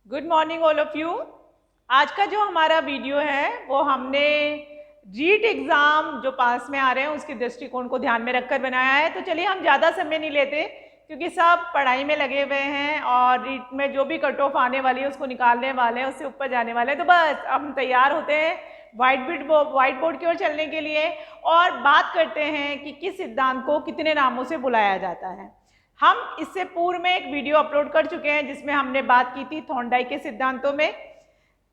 Good morning all of you. आज का जो हमारा वीडियो है वो हमने रीट एग्ज़ाम जो पास में आ रहे हैं उसके दृष्टिकोण को ध्यान में रखकर बनाया है। तो चलिए हम ज़्यादा समय नहीं लेते क्योंकि सब पढ़ाई में लगे हुए हैं और रीट में जो भी कट ऑफ आने वाली है उसको निकालने वाले हैं, उससे ऊपर जाने वाले हैं। तो बस हम तैयार होते हैं व्हाइट बोर्ड की ओर चलने के लिए और बात करते हैं कि किस सिद्धांत को कितने नामों से बुलाया जाता है। हम इससे पूर्व में एक वीडियो अपलोड कर चुके हैं जिसमें हमने बात की थी थॉर्नडाइक के सिद्धांतों में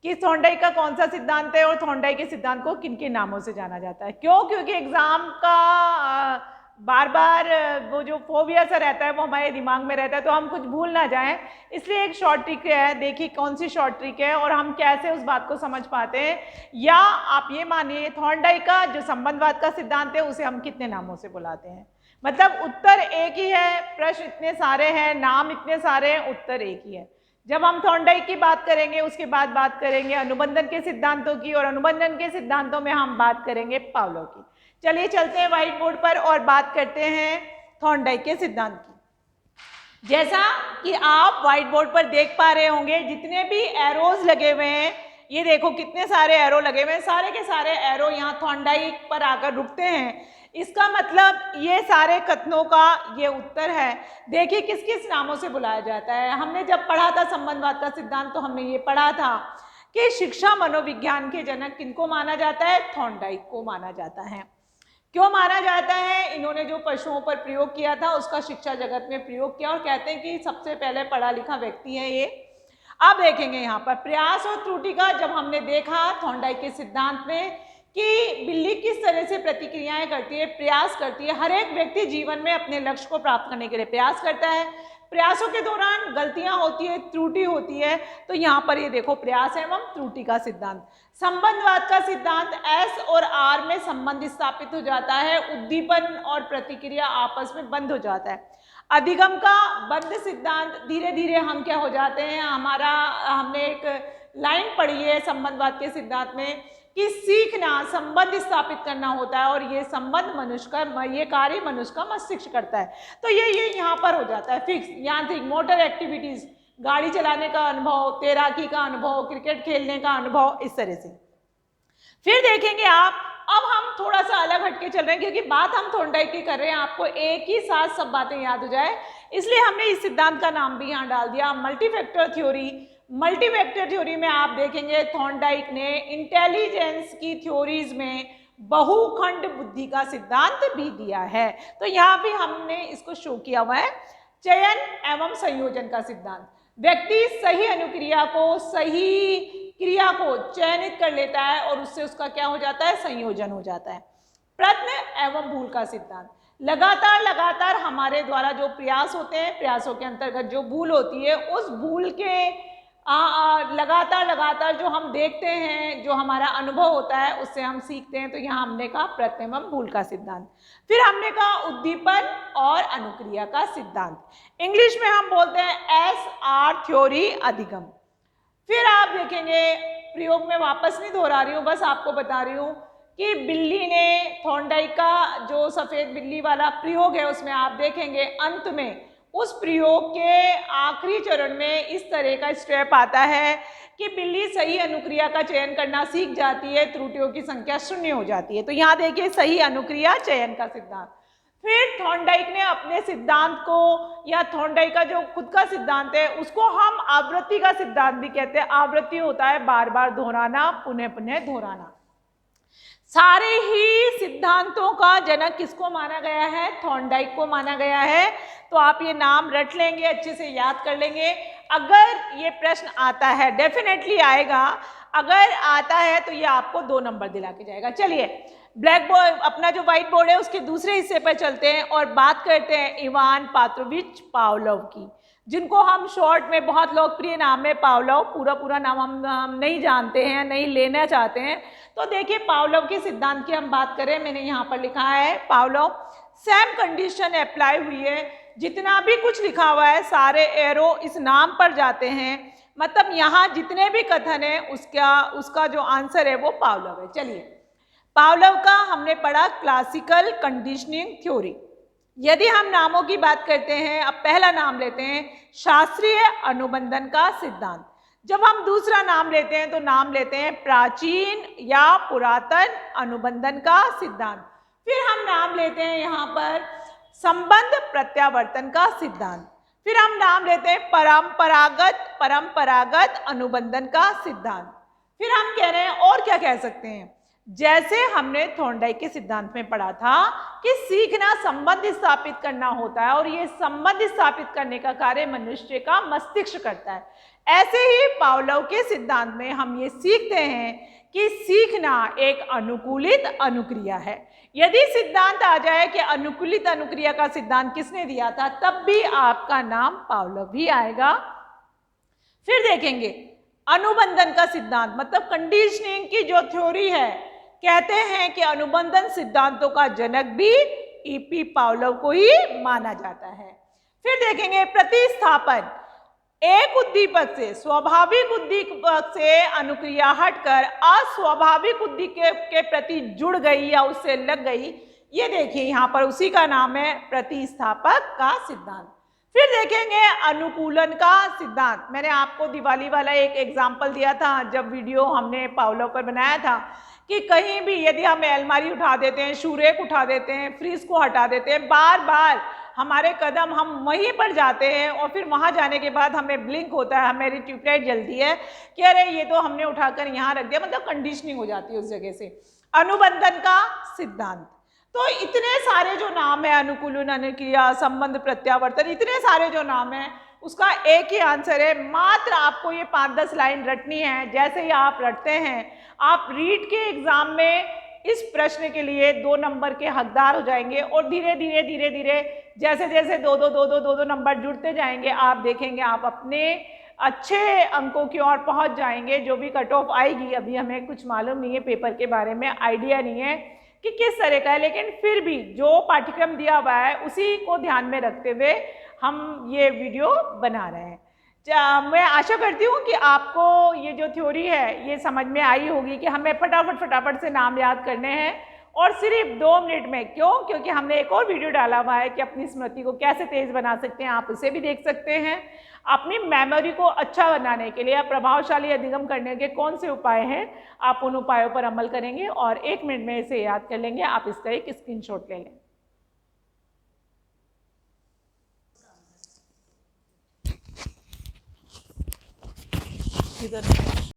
कि थॉर्नडाइक का कौन सा सिद्धांत है और थॉर्नडाइक के सिद्धांत को किन किन नामों से जाना जाता है। क्यों? क्योंकि एग्जाम का बार बार वो जो फोबिया सा रहता है वो हमारे दिमाग में रहता है, तो हम कुछ भूल ना जाएं, इसलिए एक शॉर्ट ट्रिक है। देखिए कौन सी शॉर्ट ट्रिक है और हम कैसे उस बात को समझ पाते हैं। या आप ये मानिए थॉर्नडाइक का जो संबंधवाद का सिद्धांत है उसे हम कितने नामों से बुलाते हैं। मतलब उत्तर एक ही है, प्रश्न इतने सारे हैं, नाम इतने सारे हैं, उत्तर एक ही है। जब हम थॉर्नडाइक की बात करेंगे उसके बाद बात करेंगे अनुबंधन के सिद्धांतों की और अनुबंधन के सिद्धांतों में हम बात करेंगे पावलोव की। चलिए चलते हैं व्हाइट बोर्ड पर और बात करते हैं थॉर्नडाइक के सिद्धांत की। जैसा कि आप व्हाइट बोर्ड पर देख पा रहे होंगे जितने भी एरोज लगे हुए हैं, ये देखो कितने सारे एरो लगे हुए हैं, सारे के सारे एरो यहाँ थॉर्नडाइक पर आकर रुकते हैं। इसका मतलब ये सारे कथनों का ये उत्तर है। देखिए किस किस नामों से बुलाया जाता है। हमने जब पढ़ा था संबंधवाद का सिद्धांत तो हमने ये पढ़ा था कि शिक्षा मनोविज्ञान के जनक किनको माना जाता है? थॉर्नडाइक को माना जाता है। क्यों माना जाता है? इन्होंने जो पशुओं पर प्रयोग किया था उसका शिक्षा जगत में प्रयोग किया और कहते हैं कि सबसे पहले पढ़ा लिखा व्यक्ति है ये। अब देखेंगे यहाँ पर प्रयास और त्रुटि का जब हमने देखा थॉर्नडाइक के सिद्धांत में कि बिल्ली किस तरह से प्रतिक्रियाएं करती है, प्रयास करती है। हर एक व्यक्ति जीवन में अपने लक्ष्य को प्राप्त करने के लिए प्रयास करता है। प्रयासों के दौरान गलतियां होती है, त्रुटि होती है। तो यहाँ पर ये देखो प्रयास एवं त्रुटि का सिद्धांत। संबंधवाद का सिद्धांत एस और आर में संबंध स्थापित हो जाता है, उद्दीपन और प्रतिक्रिया आपस में बंद हो जाता है। अधिगम का बंध सिद्धांत, धीरे धीरे हम क्या हो जाते हैं, हमने एक लाइन पढ़ी है संबंधवाद के सिद्धांत में कि सीखना, संबंध स्थापित करना होता है और ये संबंध मनुष्य का, ये कार्य मनुष्य का मस्तिष्क करता है। तो ये यहाँ पर हो जाता है फिक्स। यांत्रिक मोटर एक्टिविटीज, गाड़ी चलाने का अनुभव, तैराकी का अनुभव, क्रिकेट खेलने का अनुभव, इस तरह से। फिर देखेंगे आप, अब हम थोड़ा सा अलग हटके चल रहे हैं क्योंकि बात हम थॉर्नडाइक की कर रहे हैं, आपको एक ही साथ सब बातें याद हो जाए इसलिए हमने इस सिद्धांत का नाम भी यहाँ डाल दिया मल्टीफैक्टर थ्योरी। मल्टीफैक्टर थ्योरी में आप देखेंगे थॉर्नडाइक ने इंटेलिजेंस की थ्योरीज में बहुखंड बुद्धि का सिद्धांत भी दिया है। तो यहाँ भी हमने इसको शो किया हुआ है चयन एवं संयोजन का सिद्धांत। व्यक्ति सही अनुक्रिया को, सही क्रिया को चयनित कर लेता है और उससे उसका क्या हो जाता है? संयोजन हो जाता है। प्रयत्न एवं भूल का सिद्धांत, लगातार हमारे द्वारा जो प्रयास होते हैं, प्रयासों के अंतर्गत जो भूल होती है, उस भूल के लगातार जो हम देखते हैं, जो हमारा अनुभव होता है उससे हम सीखते हैं। तो यहाँ हमने कहा प्रयत्न एवं भूल का सिद्धांत। फिर हमने कहा उद्दीपन और अनुक्रिया का सिद्धांत। इंग्लिश में हम बोलते हैं SR थ्योरी, अधिगम। फिर आप देखेंगे, प्रयोग में वापस नहीं दोहरा रही हूँ, बस आपको बता रही हूँ कि बिल्ली ने थॉर्नडाइक का जो सफ़ेद बिल्ली वाला प्रयोग है उसमें आप देखेंगे अंत में उस प्रयोग के आखिरी चरण में इस तरह का स्टेप आता है कि बिल्ली सही अनुक्रिया का चयन करना सीख जाती है, त्रुटियों की संख्या 0 हो जाती है। तो यहाँ देखिए सही अनुक्रिया चयन का सिद्धांत। फिर थॉर्नडाइक ने अपने सिद्धांत को, या थॉर्नडाइक का जो खुद का सिद्धांत है उसको हम आवृत्ति का सिद्धांत भी कहते हैं। आवृत्ति होता है बार बार दोहराना, पुनः पुनः दोहराना। सारे ही सिद्धांतों का जनक किसको माना गया है? थॉर्नडाइक को माना गया है। तो आप ये नाम रट लेंगे, अच्छे से याद कर लेंगे। अगर ये प्रश्न आता है, डेफिनेटली आएगा, अगर आता है तो ये आपको 2 नंबर दिला के जाएगा। चलिए ब्लैक बोर्ड, अपना जो व्हाइट बोर्ड है उसके दूसरे हिस्से पर चलते हैं और बात करते हैं इवान पात्रोविच पावलोव की, जिनको हम शॉर्ट में, बहुत लोकप्रिय नाम है पावलोव, पूरा नाम हम नहीं जानते हैं, नहीं लेना चाहते हैं। तो देखिए पावलोव के सिद्धांत की हम बात करें, मैंने यहाँ पर लिखा है पावलोव सेम कंडीशन अप्लाई हुई है। जितना भी कुछ लिखा हुआ है सारे एरो इस नाम पर जाते हैं, मतलब यहाँ जितने भी कथन है उसका जो आंसर है वो पावलोव है। चलिए पावलोव का हमने पढ़ा क्लासिकल कंडीशनिंग थ्योरी। यदि हम नामों की बात करते हैं, अब पहला नाम लेते हैं शास्त्रीय अनुबंधन का सिद्धांत। जब हम दूसरा नाम लेते हैं तो नाम लेते हैं प्राचीन या पुरातन अनुबंधन का सिद्धांत। फिर हम नाम लेते हैं यहाँ पर संबंध प्रत्यावर्तन का सिद्धांत। फिर हम नाम लेते हैं परंपरागत अनुबंधन का सिद्धांत। फिर हम कह रहे हैं और क्या कह सकते हैं, जैसे हमने थॉर्नडाइक के सिद्धांत में पढ़ा था कि सीखना संबंध स्थापित करना होता है और ये संबंध स्थापित करने का कार्य मनुष्य का मस्तिष्क करता है। ऐसे ही पावलोव के सिद्धांत में हम ये सीखते हैं कि सीखना एक अनुकूलित अनुक्रिया है। यदि सिद्धांत आ जाए कि अनुकूलित अनुक्रिया का सिद्धांत किसने दिया था, तब भी आपका नाम पावलोव ही आएगा। फिर देखेंगे अनुबंधन का सिद्धांत, मतलब कंडीशनिंग की जो थ्योरी है, कहते हैं कि अनुबंधन सिद्धांतों का जनक भी ईपी पावलोव को ही माना जाता है। फिर देखेंगे प्रतिस्थापन, एक उद्दीपक से स्वाभाविक उद्दीपक से अनुक्रिया हटकर अस्वाभाविक उद्दीपक के प्रति जुड़ गई या उससे लग गई, ये देखिए यहाँ पर उसी का नाम है प्रतिस्थापक का सिद्धांत। फिर देखेंगे अनुकूलन का सिद्धांत। मैंने आपको दिवाली वाला एक एग्जाम्पल दिया था जब वीडियो हमने पावलोव पर बनाया था कि कहीं भी यदि हम अलमारी उठा देते हैं, शू रैक उठा देते हैं, फ्रिज को हटा देते हैं, बार बार हमारे कदम हम वहीं पर जाते हैं और फिर वहां जाने के बाद हमें ब्लिंक होता है, हमारी ट्यूबलाइट जलती है कि अरे ये तो हमने उठाकर यहाँ रख दिया, मतलब कंडीशनिंग हो जाती है उस जगह से। अनुबंधन का सिद्धांत। तो इतने सारे जो नाम है, अनुकूलन, अनुक्रिया, संबंध, प्रत्यावर्तन, इतने सारे जो नाम है, उसका एक ही आंसर है। मात्र आपको ये 5-10 लाइन रटनी है। जैसे ही आप रटते हैं, आप रीट के एग्जाम में इस प्रश्न के लिए 2 नंबर के हकदार हो जाएंगे और धीरे धीरे जैसे जैसे दो नंबर जुड़ते जाएंगे, आप देखेंगे आप अपने अच्छे अंकों की ओर पहुंच जाएंगे। जो भी कट ऑफ आएगी, अभी हमें कुछ मालूम नहीं है, पेपर के बारे में आइडिया नहीं है कि किस तरह का है, लेकिन फिर भी जो पाठ्यक्रम दिया हुआ है उसी को ध्यान में रखते हुए हम ये वीडियो बना रहे हैं। मैं आशा करती हूँ कि आपको ये जो थ्योरी है ये समझ में आई होगी कि हमें फटाफट से नाम याद करने हैं और सिर्फ 2 मिनट में। क्यों? क्योंकि हमने एक और वीडियो डाला हुआ है कि अपनी स्मृति को कैसे तेज बना सकते हैं, आप उसे भी देख सकते हैं। अपनी मेमोरी को अच्छा बनाने के लिए, प्रभावशाली अधिगम करने के कौन से उपाय हैं, आप उन उपायों पर अमल करेंगे और 1 मिनट में इसे याद कर लेंगे। आप इसका एक स्क्रीनशॉट ले लें। इधर